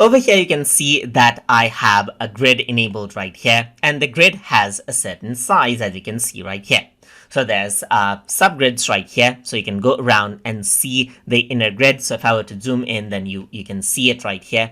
Over here, you can see that I have a grid enabled right here, and the grid has a certain size, as you can see right here. So there's subgrids right here, so you can go around and see the inner grid. So if I were to zoom in, then you can see it right here,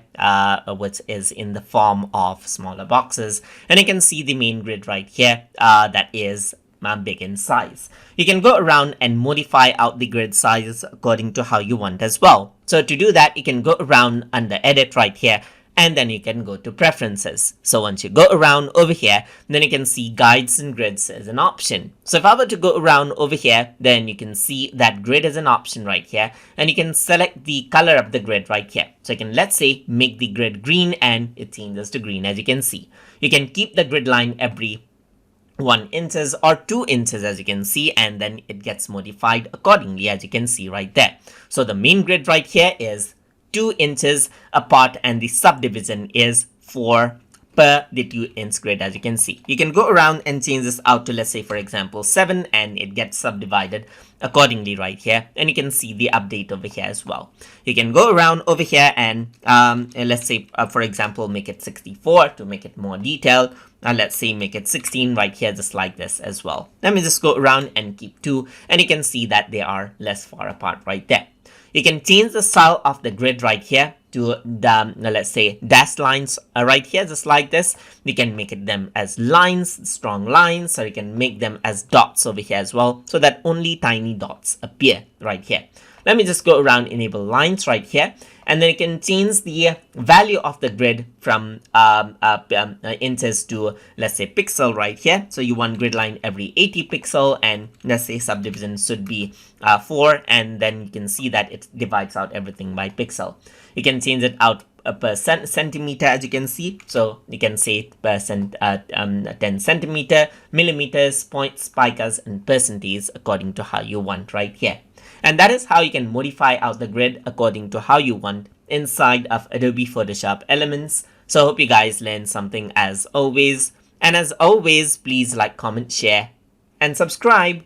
which is in the form of smaller boxes. And you can see the main grid right here, that is big in size. You can go around and modify out the grid size according to how you want as well. So to do that, you can go around under edit right here, and then you can go to preferences. So once you go around over here, then you can see guides and grids as an option. So if I were to go around over here, then you can see that grid is an option right here, and you can select the color of the grid right here. So you can, let's say, make the grid green, and it changes to green, as you can see. You can keep the grid line every 1 inches or 2 inches, as you can see, and then it gets modified accordingly, as you can see right there. So the main grid right here is 2 inches apart, and the subdivision is 4 per the 2-inch grid, as you can see. You can go around and change this out to, let's say, for example, 7, and it gets subdivided accordingly right here, and you can see the update over here as well. You can go around over here and let's say, for example, make it 64 to make it more detailed. Let's say make it 16 right here, just like this as well. Let me just go around and keep 2, and you can see that they are less far apart right there. You can change the style of the grid right here to the, let's say, dashed lines right here, just like this. You can make it them as lines, strong lines, or you can make them as dots over here as well, so that only tiny dots appear right here. Let me just go around, enable lines right here, and then you can change the value of the grid from inches to, let's say, pixel right here. So you want grid line every 80 pixel, and let's say subdivision should be 4, and then you can see that it divides out everything by pixel. You can change it out per centimeter, as you can see. So you can say per 10 centimeter, millimeters, points, picas, and percentage according to how you want right here. And that is how you can modify out the grid according to how you want inside of Adobe Photoshop Elements. So I hope you guys learned something as always. And as always, please like, comment, share, and subscribe.